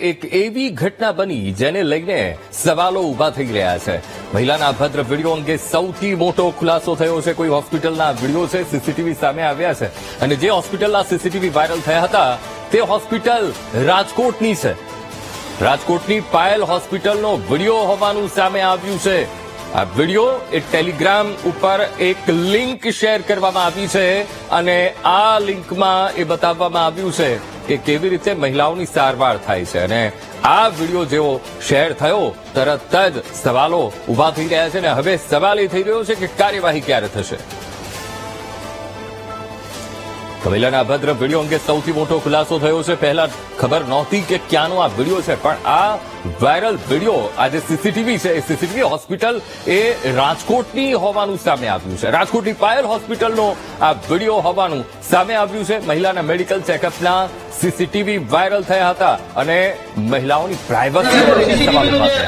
એક એવી ઘટના બની જેને લઈને સવાલો ઉભા થઈ રહ્યા છે. મહિલાના અભદ્ર વિડીયો અંગે સૌથી મોટો ખુલાસો થયો છે. કોઈ હોસ્પિટલના વિડીયો છે, સીસીટીવી સામે આવ્યા છે અને જે હોસ્પિટલના સીસીટીવી વાયરલ થયા હતા તે હોસ્પિટલ રાજકોટની છે. રાજકોટની પાયલ હોસ્પિટલનો વિડીયો હોવાનું સામે આવ્યું છે. આ વિડીયો એક ટેલિગ્રામ ઉપર એક લિંક શેર કરવામાં આવી છે અને આ લિંકમાં એ બતાવવામાં આવ્યું છે કે કેવી રીતે મહિલાઓની સારવાર થાય છે. અને આ વિડીયો જેવો શેર થયો તરત જ સવાલો ઉભા થઈ રહ્યા છે અને હવે સવાલ એ થઈ રહ્યો છે કે કાર્યવાહી ક્યારે થશે. મહિલાના અભદ્ર વિડીયો અંગે સૌથી મોટો ખુલાસો થયો છે. પહેલા ખબર નહોતી કે ક્યાંનો આ વિડીયો છે, પણ આ વાયરલ વિડીયો આ જે સીસીટીવી છે એ સીસીટીવી હોસ્પિટલ એ રાજકોટની હોવાનું સામે આવ્યું છે. રાજકોટની પાયલ હોસ્પિટલનો આ વિડીયો હોવાનું સામે આવ્યું છે. મહિલાના મેડિકલ ચેકઅપના સીસીટીવી વાયરલ થયા હતા અને મહિલાઓની પ્રાઇવસીને લઈને સવાલ ઉભા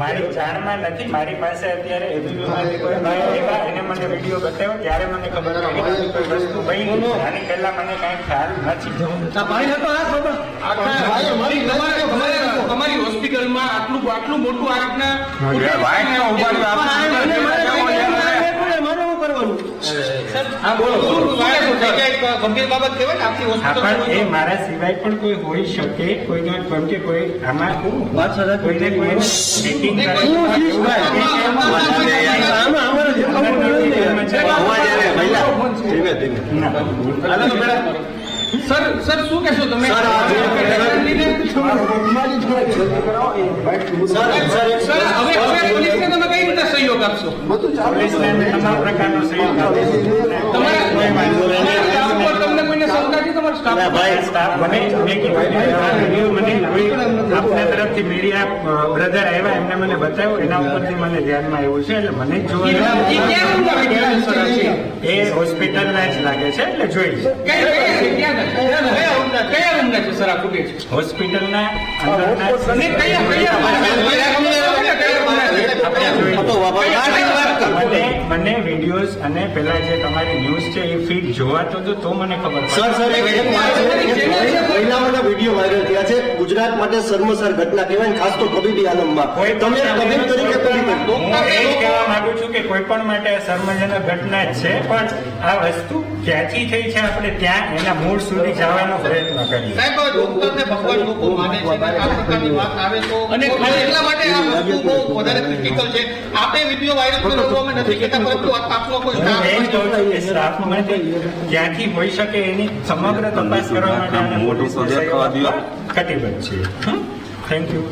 મારી જાણમાં નથી. મારી પાસે અત્યારે એબીવીમાંથી કોઈ ભાઈ આવ્યા, એને મને વિડીયો બતાવ્યો ત્યારે મને ખબર પડી કોઈ વસ્તુ બની. આની પહેલા મને કાંઈ ખ્યાલ નથી. તમારી હોસ્પિટલમાં આટલું મોટું આ રીતના એ મારા સિવાય પણ કોઈ હોઈ શકે. કોઈ કેમ કે કોઈ આમાં કોઈને કોઈ મીટિંગ સર શું કહેશો તમે? પોલીસને તમે કઈ રીતે સહયોગ આપશો? પોલીસને તમામ પ્રકારનો સહયોગ આપીશું. તમને કોઈને શંકા છે તમારા સ્ટાફ મને આપના તરફથી મીડિયા બ્રધર આવ્યા, એમને મને બતાવ્યું, એના ઉપરથી મને ધ્યાનમાં આવ્યું છે. એટલે મને જોવા એ હોસ્પિટલના જ લાગે છે, એટલે જોઈશ. હોસ્પિટલના મને વિડીયોઝ અને પેલા જે તમારી ન્યૂઝ છે એ ફીડ જોવાતો તો મને ખબર મહિલાઓના વિડીયો વાયરલ થયા છે. ગુજરાત માટે શર્મસાર ઘટના કહેવાય, ખાસ તો તબીબી આલમમાં. તમે તબીબ તરીકે હું એ કહેવા માંગુ છું કે કોઈ પણ માટે શર્મજનક ઘટના જ છે, પણ આ વસ્તુ ક્યાંથી થઈ છે આપણે ત્યાં એના મૂળ સુધી જવાનો પ્રયત્ન કરીએ. સાહેબ, ડોક્ટરને ભગવાન લોકો માને છે, આ પ્રકારની વાત આવે તો અને એટલા માટે આ વસ્તુ બહુ વધારે ક્રિટિકલ છે. આપણે વિડીયો વાયરલ કરો અમે નથી કહેતા, પરંતુ આપનો કોઈ સ્ટાફમાં ક્યાંથી હોઈ શકે એની સમગ્ર તપાસ કરવા માટે અમે પોલીસ કટિબદ્ધ છીએ. Thank you.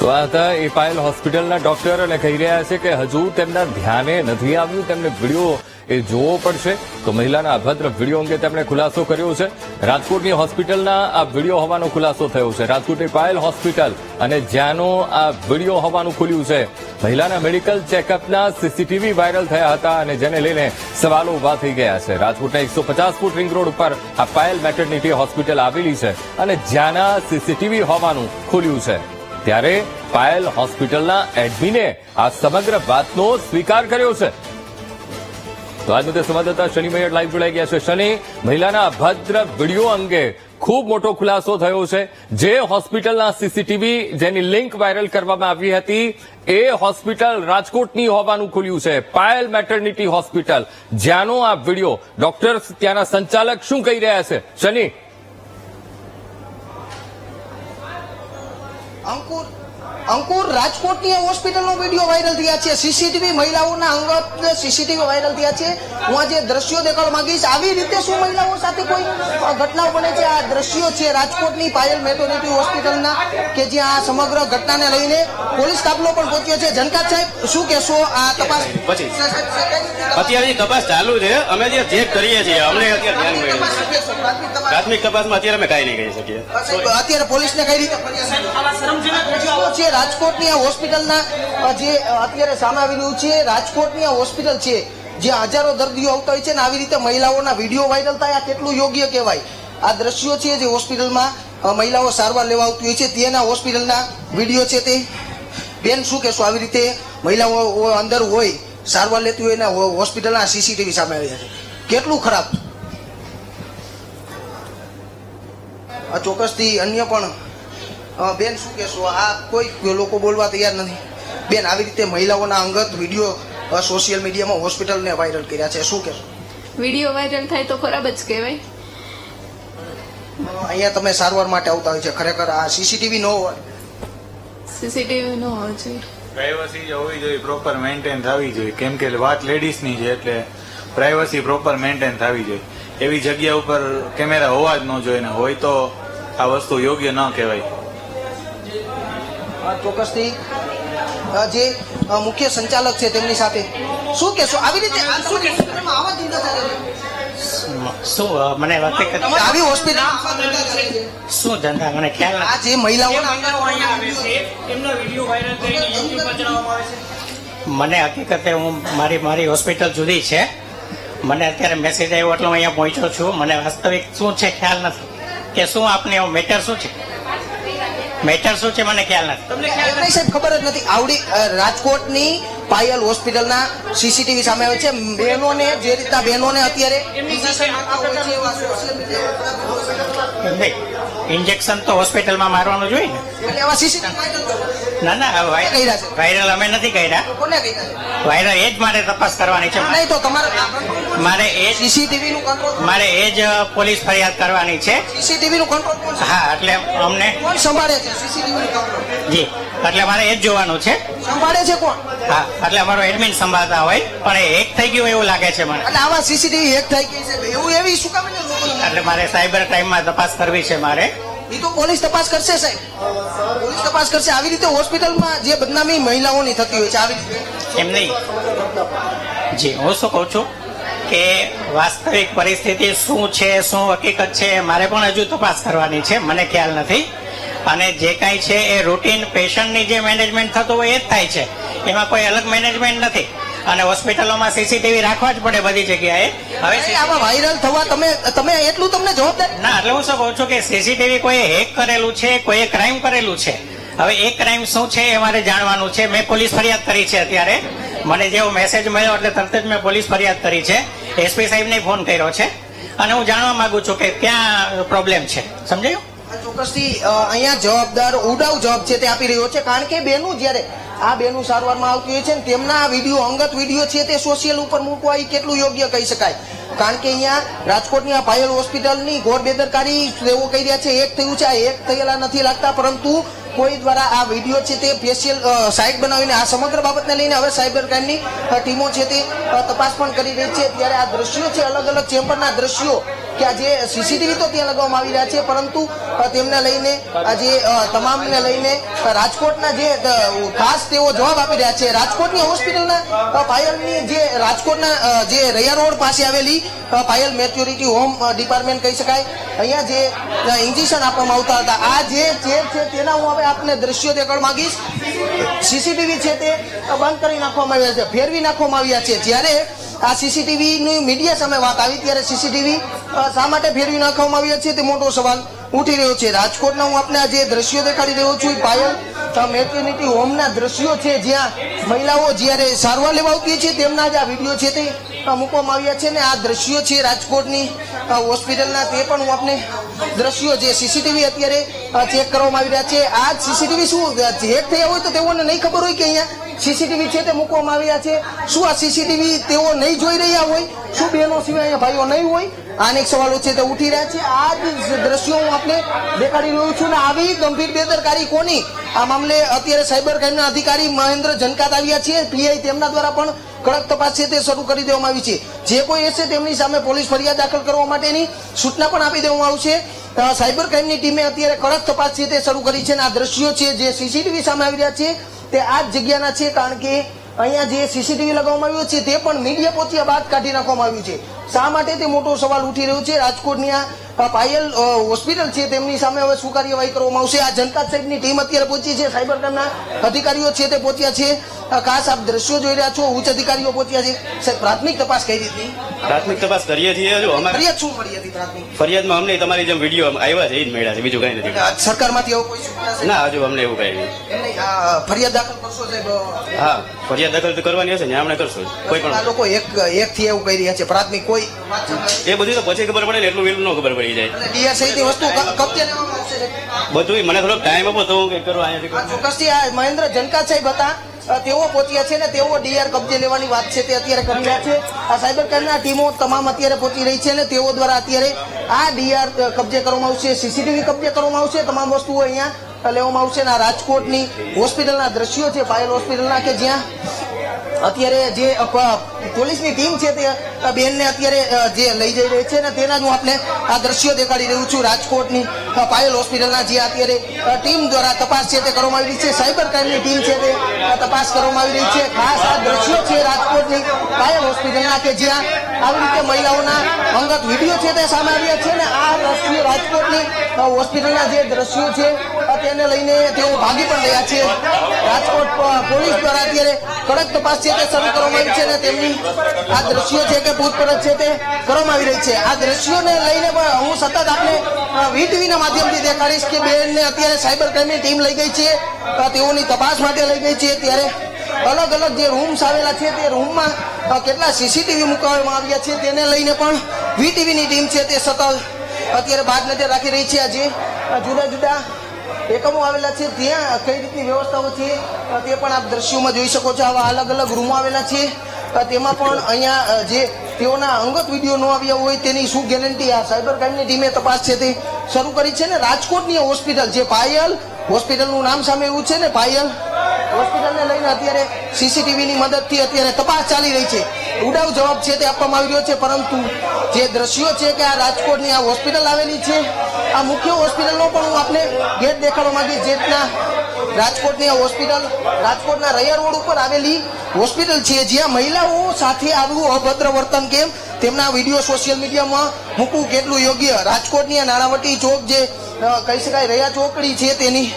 તો આ હતા એ પાયલ હોસ્પિટલના ડોક્ટર અને કહી રહ્યા છે કે હજુ તેમના ધ્યાને નથી આવ્યું, તેમને વિડીયો એ જોવો પડશે. તો મહિલાના અભદ્ર વિડીયો અંગે તેમણે ખુલાસો કર્યો છે. રાજકોટની હોસ્પિટલના આ વિડીયો હોવાનો ખુલાસો થયો છે. રાજકોટની પાયલ હોસ્પિટલ અને જ્યાંનો આ વિડીયો હોવાનું ખુલ્યું છે. મહિલાના મેડિકલ ચેકઅપના સીસીટીવી વાયરલ થયા હતા અને જેને લઈને સવાલો ઉભા થઈ ગયા છે. રાજકોટના 150 ફૂટ રિંગ રોડ ઉપર આ પાયલ મેટર્નિટી હોસ્પિટલ આવેલી છે અને જ્યાંના સીસીટીવી હોવાનું ખુલ્યું છે. ત્યારે પાયલ હોસ્પિટલના એડમિને આ સમગ્ર વાતનો સ્વીકાર કર્યો છે. તો આજ મુદ્દે સંવાદદાતા શનિ મૈયર લાઈવ જોડાઈ ગયા છે. શનિ, મહિલાના અભદ્ર વિડીયો અંગે ખૂબ મોટો ખુલાસો થયો છે. જે હોસ્પિટલના સીસીટીવી જેની લિંક વાયરલ કરવામાં આવી હતી એ હોસ્પિટલ રાજકોટની હોવાનું ખુલ્યું છે. પાયલ મેટર્નિટી હોસ્પિટલ, જ્યાંનો આ વિડીયો, ડોક્ટર ત્યાંના સંચાલક શું કહી રહ્યા છે? શનિ, અંકુર, રાજકોટની હોસ્પિટલનો વિડીયો વાયરલ થયા છે. સીસીટીવી મહિલાઓના અંગત સીસીટીવી વાયરલ થયા છે. હું આજે દ્રશ્યો દેખાડવા માંગીશ. આવી રીતે શું મહિલાઓ સાથે કોઈ ઘટનાઓ બને છે? આ દ્રશ્યો છે રાજકોટની પાયલ મેટર્નિટી હોસ્પિટલના કે જ્યાં સમગ્ર ઘટનાને લઈને પોલીસ કાફલો પણ પહોંચ્યો છે. જનકાત સાહેબ, શું કહેશો? આ તપાસ અત્યારે તપાસ ચાલુ છે. અમે જે ચેક કરીએ છીએ, અમને અત્યારે ધ્યાન પ્રાથમિક તપાસમાં અત્યારે અમે કઈ નહીં કહી શકીએ. અત્યારે પોલીસને કઈ રીતે છે? રાજકોટની આ હોસ્પિટલના જે અત્યારે સામે આવી રહ્યું છે, રાજકોટની આ હોસ્પિટલ છે જે હજારો દર્દીઓ આવતા હોય છે ને આવી રીતે મહિલાઓના વિડીયો વાયરલ થાય આ કેટલું યોગ્ય કહેવાય. આ દ્રશ્યો છે જે હોસ્પિટલમાં મહિલાઓ સારવાર લેવા આવતી હોય છે તેના હોસ્પિટલના વિડીયો છે તે. બેન શું કહેશો, આવી રીતે મહિલાઓ અંદર હોય સારવાર લેતી હોય ને હોસ્પિટલના સીસીટીવી સામે આવ્યા છે, કેટલું ખરાબ? આ ચોક્કસથી અન્ય પણ બેન શું કહેશો, આ કોઈ લોકો બોલવા તૈયાર નથી. બેન, આવી રીતે મહિલાઓના અંગત વિડીયો સોશિયલ મીડિયામાં હોસ્પિટલને વાયરલ કર્યા છે, શું કહેશો? વિડીયો વાયરલ થાય તો ખરાબ જ કહેવાય. અહીંયા તમે સારવાર માટે આવતા હોય છે, ખરેખર આ સીસીટીવી ન હોય, સીસીટીવી ન હોય છે. પ્રાઇવસી જે હોવી જોઈએ પ્રોપર મેન્ટેન થવી જોઈએ, કેમ કે વાત લેડીઝની છે એટલે પ્રાઇવસી પ્રોપર મેન્ટેન થવી જોઈએ. એવી જગ્યા ઉપર કેમેરા હોવા જ ન જોઈએ, ને હોય તો આ વસ્તુ યોગ્ય ન કહેવાય. ચોક્કસથી જે મુખ્ય સંચાલક છે તેમની સાથે શું કહેશો, આવી રીતે આવા ધંધા ચાલે છે? શું મને હકીકત આવી હોસ્પિટલ શું ધંધા મને ખ્યાલ આ જે મહિલાઓના મને હકીકતે હું મારી હોસ્પિટલ જુદી છે. મને અત્યારે મેસેજ આવ્યો એટલે હું અહીંયા પહોંચ્યો છું. મને વાસ્તવિક શું છે ખ્યાલ નથી કે શું આપને મેટર શું છે, મેટર શું છે મને ખ્યાલ નથી. નહીં સાહેબ, ખબર જ નથી. આવડી રાજકોટની પાયલ હોસ્પિટલના સીસીટીવી સામે આવે છે. બહેનોને જે રીતના બહેનોને અત્યારે ઇન્જેક્શન તો હોસ્પિટલમાં મારવાનું જોઈએ ને. એટલે આવા સીસીટીવી ના વાયરલ અમે નથી કર્યા. કોને કહી વાયરલ એ જ મારે તપાસ કરવાની છે. નહીં તો તમારે મારે એ સીસીટીવી નું કંટ્રોલ મારે એ જ પોલીસ ફરિયાદ કરવાની છે. સીસીટીવી નું કંટ્રોલ કોણ હા, એટલે અમને કોણ સંભાળે છે સીસીટીવી નું કંટ્રોલ? જી, એટલે મારે એ જ જોવાનું છે. સંભાળે છે કોણ? હા, એટલે અમારો એડમિન સંભાળતા હોય પણ એ હેક થઈ ગયું એવું લાગે છે મને. એટલે આવા સીસીટીવી હેક થઈ ગઈ છે એવું એવી શું કામ ને લોકો એટલે મારે સાયબર ક્રાઇમમાં તપાસ કરવી છે મારે. એ તો પોલીસ તપાસ કરશે સાહેબ, પોલીસ તપાસ કરશે. આવી રીતે હોસ્પિટલમાં જે બદનામી મહિલાઓની થતી હોય છે આવી રીતે એમ નહીં. જી, હું શું કહું છું કે વાસ્તવિક પરિસ્થિતિ શું છે, શું હકીકત છે, મારે પણ હજુ તપાસ કરવાની છે. મને ખ્યાલ નથી. અને જે કાંઈ છે એ રૂટીન પેશન્ટની જે મેનેજમેન્ટ થતું હોય એ જ થાય છે, એમાં કોઈ અલગ મેનેજમેન્ટ નથી. અને હોસ્પિટલોમાં સીસીટીવી રાખવા જ પડે બધી જગ્યાએ. હવે આવા વાયરલ થવા તમે એટલું તમને જવાબદાર ના, એટલે હું શું કહું છું કે સીસીટીવી કોઈએ હેક કરેલું છે, કોઈએ ક્રાઇમ કરેલું છે. હવે એ ક્રાઇમ શું છે એ મારે જાણવાનું છે. મેં પોલીસ ફરિયાદ કરી છે. અત્યારે મને જેવો મેસેજ મળ્યો એટલે તરત જ મેં પોલીસ ફરિયાદ કરી છે. એસપી સાહેબને ફોન કર્યો છે અને હું જાણવા માંગુ છું કે ક્યાં પ્રોબ્લેમ છે. સમજાયું? ચોક્કસથી અહીંયા જવાબદાર ઉડાવ જવાબ છે તે આપી રહ્યો છે. કારણ કે બેનું જ્યારે આ બેનું સારવારમાં આવતી હોય છે ને તેમના વિડીયો અંગત વિડીયો છે તે સોશિયલ ઉપર મૂકવા એ કેટલું યોગ્ય કહી શકાય. કારણ કે અહીંયા રાજકોટની આ પાયલ હોસ્પિટલની ઘોર બેદરકારી તેઓ કહી રહ્યા છે એક થયું છે. આ એક થયેલા નથી લાગતા, પરંતુ કોઈ દ્વારા આ વિડીયો છે તે સ્પેશિયલ સાઇટ બનાવીને આ સમગ્ર બાબતને લઈને હવે સાયબર ક્રાઇમની ટીમો છે તે તપાસ પણ કરી રહી છે. ત્યારે આ દ્રશ્યો છે અલગ અલગ ચેમ્બરના દ્રશ્યો કે આ જે સીસીટીવી તો ત્યાં લગાવવામાં આવી રહ્યા છે, પરંતુ તેમને લઈને આ જે તમામને લઈને રાજકોટના જે ખાસ તેઓ જવાબ આપી રહ્યા છે. રાજકોટની હોસ્પિટલના પાયલની જે રાજકોટના જે રૈયા રોડ પાસે આવેલી પાયલ મેચ્યોરિટી હોમ ડિપાર્ટમેન્ટ કહી શકાય, અહીંયા જે ઇન્જેક્શન આપવામાં આવતા હતા આ જે ચેર છે તેના હું હવે આપને દ્રશ્યો દેખાડવા માંગીશ. સીસીટીવી છે તે બંધ કરી નાખવામાં આવ્યા છે, ફેરવી નાખવામાં આવ્યા છે. જ્યારે આ સીસીટીવી ની મીડિયા સામે વાત આવી ત્યારે સીસીટીવી શા માટે ફેરવી નાખવામાં આવ્યા છે તે મોટો સવાલ ઉઠી રહ્યો છે. રાજકોટના હું આપને આ જે દ્રશ્યો દેખાડી રહ્યો છું પાયલ મેટર્નિટી હોમના દ્રશ્યો છે જ્યાં મહિલાઓ જ્યારે સારવાર લેવા આવતી છે તેમના જ આ વિડીયો છે તે મૂકવામાં આવ્યા છે. ને આ દ્રશ્યો છે રાજકોટની હોસ્પિટલના, તે પણ હું આપને દ્રશ્યો જે સીસીટીવી અત્યારે ચેક કરવામાં આવી રહ્યા છે. આ સીસીટીવી શું હેક થયા હોય તો તેઓને નહીં ખબર હોય કે અહીંયા સીસીટીવી છે તે મૂકવામાં આવ્યા છે. શું આ સીસીટીવી તેઓ નહીં જોઈ રહ્યા હોય? શું બહેનો સિવાય અહીંયા ભાઈઓ નહીં હોય? અનેક સવાલો છે તે ઉઠી રહ્યા છે. આ જ દ્રશ્યો હું આપને દેખાડી રહ્યો છું. ને આવી ગંભીર બેદરકારી કોની? આ મામલે અત્યારે સાયબર ક્રાઇમના અધિકારી મહેન્દ્ર જનકાત આવ્યા છે. પીઆઈ તેમના દ્વારા પણ કડક તપાસ છે તે શરૂ કરી દેવામાં આવી છે. જે કોઈ હશે તેમની સામે પોલીસ ફરિયાદ દાખલ કરવા માટેની સૂચના પણ આપી દેવામાં આવશે. સાયબર ક્રાઇમની ટીમે અત્યારે કડક તપાસ છે તે શરૂ કરી છે. અને આ દ્રશ્યો છે જે સીસીટીવી સામે આવી રહ્યા છે તે આ જ જગ્યાના છે. કારણ કે અહીંયા જે સીસીટીવી લગાવવામાં આવ્યું છે તે પણ મીડિયા પહોંચ્યા બાદ કાઢી નાખવામાં આવ્યું છે. શા માટે તે મોટો સવાલ ઉઠી રહ્યો છે. રાજકોટની આ પાયલ હોસ્પિટલ છે તેમની સામે હવે શું કાર્યવાહી કરવામાં આવશે? આ જનકાત સાહેબની ટીમ અત્યારે પહોંચી છે, સાયબર ક્રાઇમના અધિકારીઓ છે તે પહોંચ્યા છે. ખાસ આપ દ્રશ્યો જોઈ રહ્યા છો, ઉચ્ચ અધિકારીઓ પહોંચ્યા છે. સાહેબ, પ્રાથમિક તપાસ કઈ રીતની? પ્રાથમિક તપાસ કરીએ છીએ. હજુ અમારે ફરિયાદ શું મળી હતી પ્રાથમિક? ફરિયાદમાં અમને તમારી જેમ વિડીયો આવ્યા છે એ જ મળ્યા છે, બીજું કઈ નથી. સરકારમાંથી આવું કોઈ સૂચના છે? ના, હજુ અમને એવું કઈ નહીં. એમ નહીં, ફરિયાદ દાખલ કરશો સાહેબ? હા, ફરિયાદ દાખલ તો કરવાની હશે ને આપણે કરશું. કોઈ આ પણ લોકો એક થી એવું કહી રહ્યા છે, પ્રાથમિક કોઈ વાત સામે? એ બધું તો પછી ખબર પડે ને, એટલું વેલું ન ખબર પડી જાય. અને ડીઆર સહિતની વસ્તુ કબજે લેવામાં આવશે સાહેબ? બધું મને થોડોક ટાઈમ આપો તો હું કઈ કરવા અહીંયાથી કરું. ચોક્કસથી આ મહેન્દ્ર જનકાત સાહેબ હતા, તેઓ પહોંચ્યા છે ને તેઓ ડીઆર કબજે લેવાની વાત છે તે અત્યારે કરી રહ્યા છે. આ સાયબર ક્રાઇમના ટીમો તમામ અત્યારે પહોંચી રહી છે અને તેઓ દ્વારા અત્યારે આ ડીઆર કબજે કરવામાં આવશે, સીસીટીવી કબજે કરવામાં આવશે, તમામ વસ્તુઓ અહીંયા લેવામાં આવશે. અને આ રાજકોટની હોસ્પિટલના દ્રશ્યો છે, પાયલ હોસ્પિટલના, કે જ્યાં અત્યારે જે પોલીસની ટીમ છે તે બેનને અત્યારે જે લઈ જઈ રહી છે ને તેના જ હું આપને આ દ્રશ્યો દેખાડી રહ્યું છું. રાજકોટની પાયલ હોસ્પિટલના જે અત્યારે ટીમ દ્વારા તપાસ છે તે કરવામાં આવી રહી છે, સાયબર ક્રાઇમની ટીમ છે તે તપાસ કરવામાં આવી રહી છે. ખાસ આ દ્રશ્યો છે રાજકોટની પાયલ હોસ્પિટલના, કે જ્યાં આવી રીતે મહિલાઓના અંગત વિડીયો છે તે સામે આવ્યા છે. ને આ દ્રશ્યો રાજકોટની હોસ્પિટલના જે દ્રશ્યો છે તેને લઈને તેઓ ભાગી પણ રહ્યા છે. રાજકોટ પોલીસ દ્વારા અત્યારે કડક તપાસ છે તે શરૂ કરવામાં આવી છે અને તેમની આ દ્રશ્યો છે કે પૂછપરછ છે તે કરવામાં આવી રહી છે. આ દ્રશ્યોને લઈને પણ હું સતત આપને વીટીવીના માધ્યમથી દેખાડીશ કે બેનને અત્યારે સાયબર ક્રાઇમની ટીમ લઈ ગઈ છે, તેઓની તપાસ માટે લઈ ગઈ છે. ત્યારે અલગ અલગ જે રૂમ્સ આવેલા છે તે રૂમમાં કેટલા સીસીટીવી મૂકવામાં આવ્યા છે તેને લઈને પણ વીટીવીની ટીમ છે તે સતત અત્યારે બાદ નજર રાખી રહી છે. આજે જુદા જુદા એકમો આવેલા છે ત્યાં કઈ રીતની વ્યવસ્થાઓ છે તે પણ આપ દ્રશ્યોમાં જોઈ શકો છો. આવા અલગ અલગ રૂમો આવેલા છે, તેમાં પણ અહીંયા જે તેઓના અંગત વિડીયો ન આવ્યા હોય તેની શું ગેરંટી? આ સાયબર ક્રાઇમની ટીમે તપાસ છે તે શરૂ કરી છે. ને રાજકોટની હોસ્પિટલ જે પાયલ હોસ્પિટલનું નામ સામે એવું છે ને, પાયલ હોસ્પિટલને લઈને અત્યારે સીસીટીવીની મદદથી અત્યારે તપાસ ચાલી રહી છે. ઉડાવ જવાબ છે તે આપવામાં આવી રહ્યો છે, પરંતુ જે દ્રશ્યો છે કે આ રાજકોટની આ હોસ્પિટલ આવેલી છે, આ મુખ્ય હોસ્પિટલનો પણ હું આપને ગેટ દેખાડવા માંગીશ. જેટલા રાજકોટની આ હોસ્પિટલ રાજકોટના રૈયા રોડ ઉપર આવેલી હોસ્પિટલ છે, જ્યાં મહિલાઓ સાથે આવું અભદ્ર વર્તન કેમ, તેમના વિડીયો સોશિયલ મીડિયામાં મૂકવું કેટલું યોગ્ય? રાજકોટની આ નાણાવટી ચોક જે કહી શકાય રૈયા ચોકડી છે તેની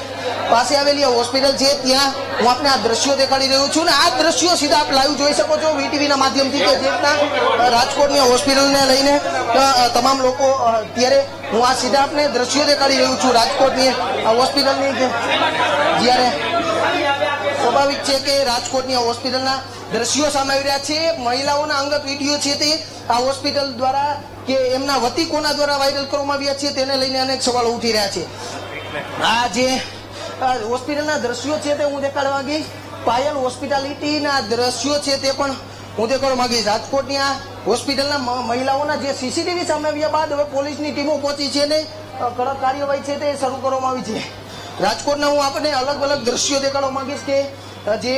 પાસે આવેલી હોસ્પિટલ છે, ત્યાં હું આપને આ દ્રશ્યો દેખાડી રહ્યો છું. ને આ દ્રશ્યો સીધા આપ લાઈવ જોઈ શકો છો વીટીવીના માધ્યમથી, કે જેટલા રાજકોટની હોસ્પિટલને લઈને તમામ લોકો અત્યારે હું આ સીધા આપને દ્રશ્યો દેખાડી રહ્યું છું રાજકોટની હોસ્પિટલની. જ્યારે સ્વાભાવિક છે કે રાજકોટની હોસ્પિટલના દ્રશ્યો સામે આવી રહ્યા છે. મહિલાઓના અંગત વિડીયો છે તે આ હોસ્પિટલ દ્વારા કે એમના વતી કોના દ્વારા વાયરલ કરવામાં આવ્યા છે તેને લઈને અનેક સવાલો ઉઠી રહ્યા છે. આ જે હોસ્પિટલના દ્રશ્યો છે તે હું દેખાડવા માંગીશ. પાયલ હોસ્પિટાલિટીના દ્રશ્યો છે તે પણ હું દેખાડવા માંગીશ. રાજકોટની આ હોસ્પિટલના મહિલાઓના જે સીસીટીવી સામે આવ્યા બાદ હવે પોલીસની ટીમો પહોંચી છે ને કડક કાર્યવાહી છે તે શરૂ કરવામાં આવી છે. રાજકોટના હું આપણે અલગ અલગ દ્રશ્યો દેખાડવા માંગીશ કે જે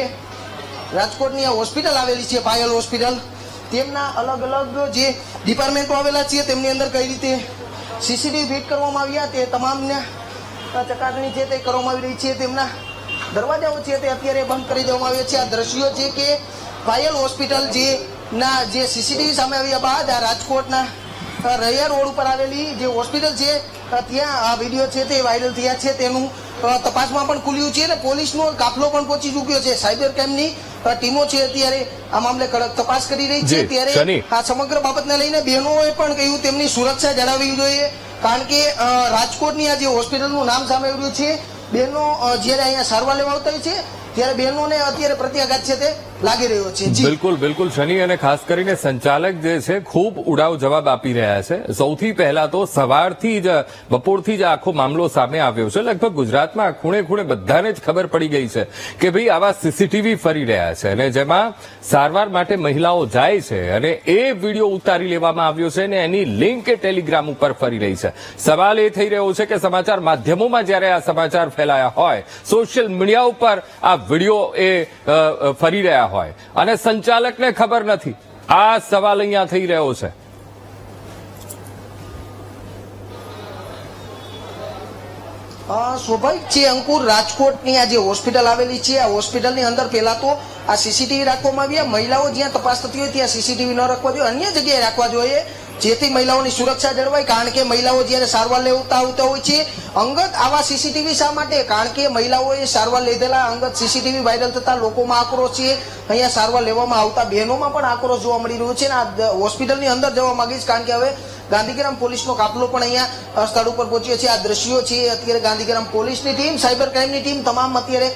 રાજકોટની આ હોસ્પિટલ આવેલી છે પાયલ હોસ્પિટલ, તેમના અલગ અલગ જે ડિપાર્ટમેન્ટો આવેલા છે તેમની અંદર કઈ રીતે સીસીટીવી ફિટ કરવામાં આવ્યા તે તમામને ચકાસણી છે તે કરવામાં આવી રહી છે. તેમના દરવાજાઓ છે તે અત્યારે બંધ કરી દેવામાં આવ્યા છે. આ દ્રશ્યો છે કે પાયલ હોસ્પિટલ જે સીસીટીવી સામે આવ્યા બાદ આ રાજકોટના રૈયા રોડ ઉપર આવેલી જે હોસ્પિટલ છે ત્યાં આ વિડીયો છે તે વાયરલ થયા છે. તેનું તપાસમાં પણ ખુલ્યું છે અને પોલીસનો કાફલો પણ પહોંચી ચૂક્યો છે. સાયબર ક્રાઇમની ટીમો છે અત્યારે આ મામલે કડક તપાસ કરી રહી છે. ત્યારે આ સમગ્ર બાબતને લઈને બહેનોએ પણ કહ્યું તેમની સુરક્ષા જાળવવી જોઈએ, કારણ કે રાજકોટની આ જે હોસ્પિટલનું નામ સામે આવ્યું છે, બહેનો જયારે અહીંયા સારવાર લેવા આવતા હોય છે ત્યારે બહેનોને અત્યારે પ્રત્યાઘાત છે તે લાગી રહ્યો છે. બિલકુલ બિલકુલ શનિ, અને ખાસ કરીને સંચાલક જે છે ખૂબ ઉડાવ જવાબ આપી રહ્યા છે. સૌથી પહેલા તો સવારથી જ બપોરથી જ આખો મામલો સામે આવ્યો છે. લગભગ ગુજરાતમાં ખૂણે ખૂણે બધાને જ ખબર પડી ગઈ છે કે ભાઈ આવા સીસીટીવી ફરી રહ્યા છે અને જેમાં સારવાર માટે મહિલાઓ જાય છે અને એ વિડીયો ઉતારી લેવામાં આવ્યો છે અને એની લિંક એ ટેલિગ્રામ ઉપર ફરી રહી છે. સવાલ એ થઈ રહ્યો છે કે સમાચાર માધ્યમોમાં જ્યારે આ સમાચાર ફેલાયા હોય, સોશિયલ મીડિયા ઉપર આ વિડીયો એ ફરી રહ્યા હોય અને સંચાલકને ખબર નથી, આ સવાલ અહીંયા થઈ રહ્યો છે. સ્વાભાવિક છે અંકુર, રાજકોટની આ જે હોસ્પિટલ આવેલી છે આ હોસ્પિટલની અંદર પહેલા તો આ સીસીટીવી રાખવામાં આવ્યા. મહિલાઓ જ્યાં તપાસ થતી હોય ત્યાં સીસીટીવી ન રાખવા જોઈએ, અન્ય જગ્યાએ રાખવા જોઈએ. જેથી મહિલાઓની સુરક્ષા જળવાય. કારણ કે મહિલાઓ જ્યારે સારવાર લેતા આવતા હોય છે, અંગત આવા સીસીટીવી શા માટે? કારણ કે મહિલાઓએ સારવાર લીધેલા અંગત સીસીટીવી વાયરલ થતા લોકોમાં આક્રોશ છે. અહીંયા સારવાર લેવામાં આવતા બહેનોમાં પણ આક્રોશ જોવા મળી રહ્યો છે. અને આ હોસ્પિટલની અંદર જવા માંગીશ, કારણ કે હવે ગાંધીગ્રામ પોલીસનો કાફલો પણ અહીંયા સ્થળ ઉપર પહોંચ્યો છે. આ દ્રશ્યો છે અત્યારે ગાંધીગ્રામ પોલીસની ટીમ, સાયબર ક્રાઇમની ટીમ તમામ અત્યારે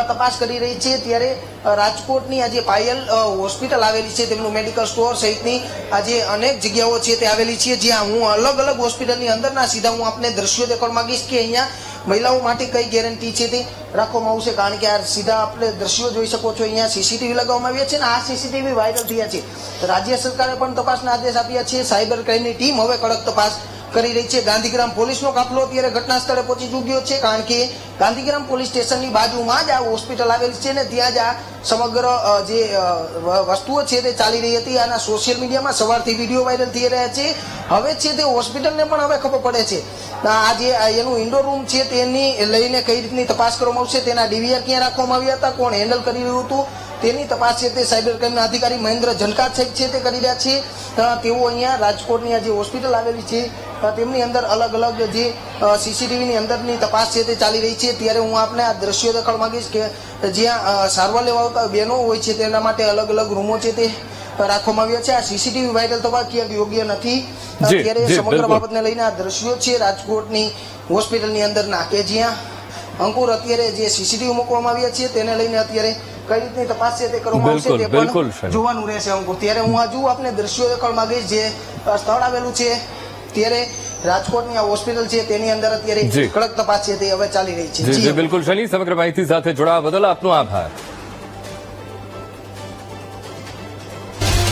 તપાસ કરી રહી છે. ત્યારે રાજકોટની આજે પાયલ હોસ્પિટલ આવેલી છે, તેમનું મેડિકલ સ્ટોર સહિતની આજે અનેક જગ્યાઓ છે તે આવેલી છે, જ્યાં હું અલગ અલગ હોસ્પિટલની અંદરના સીધા હું આપને દ્રશ્યો દેખાડવા માંગીશ કે અહીંયા મહિલાઓ માટે કઈ ગેરંટી છે તે રાખવામાં આવશે. કારણ કે આ સીધા આપણે દ્રશ્યો જોઈ શકો છો, અહીંયા સીસીટીવી લગાવવામાં આવ્યા છે અને આ સીસીટીવી વાયરલ થયા છે. રાજ્ય સરકારે પણ તપાસના આદેશ આપ્યા છે. સાયબર ક્રાઇમની ટીમ હવે કડક તપાસ કરી રહી છે. ગાંધીગ્રામ પોલીસનો કાફલો અત્યારે ઘટના સ્થળે પહોંચી ચૂક્યો છે. કારણ કે ગાંધીગ્રામ પોલીસ સ્ટેશનની બાજુમાં જ આ હોસ્પિટલ આવેલી છે ને ત્યાં જ આ સમગ્ર જે વસ્તુઓ છે તે ચાલી રહી હતી. આના સોશિયલ મીડિયામાં સવારથી વિડીયો વાયરલ થઈ રહ્યા છે. હવે છે તે હોસ્પિટલને પણ હવે ખબર પડે છે આ જે એનું ઇન્ડોર રૂમ છે તેની લઈને કઈ રીતની તપાસ કરવામાં આવશે, તેના ડીવીઆર ક્યાં રાખવામાં આવ્યા હતા, કોણ હેન્ડલ કરી રહ્યું હતું તેની તપાસ છે તે સાયબર ક્રાઇમના અધિકારી મહેન્દ્ર જનકાત સાહેબ છે તે કરી રહ્યા છે. તેઓ અહીંયા રાજકોટની આ જે હોસ્પિટલ આવેલી છે તેમની અંદર અલગ અલગ જે સીસીટીવીની અંદરની તપાસ છે તે ચાલી રહી છે. ત્યારે હું આપને આ દ્રશ્યો દેખાડવા માંગીશ કે જ્યાં સારવાર લેવા આવતા બહેનો હોય છે તેના માટે અલગ અલગ રૂમો છે તે રાખવામાં આવ્યા છે. આ સીસીટીવી વાયરલ થવા ક્યાંક યોગ્ય નથી. ત્યારે સમગ્ર બાબતને લઈને આ દ્રશ્યો છે રાજકોટની હોસ્પિટલની અંદરના, કે જ્યાં અંકુર અત્યારે જે સીસીટીવી મૂકવામાં આવ્યા છે તેને લઈને અત્યારે કઈ રીતની તપાસ છે તે કરવામાં આવશે તે પણ જોવાનું રહેશે અંકુર. ત્યારે હું હજુ આપને દ્રશ્યો દેખાડવા માંગીશ જે સ્થળ આવેલું છે. ત્યારે રાજકોટની આ હોસ્પિટલ છે તેની અંદર અત્યારે કડક તપાસ છે તે હવે ચાલી રહી છે. જી બિલકુલ શની, સમગ્ર માહિતી સાથે જોડાવા બદલ આપનો આભાર.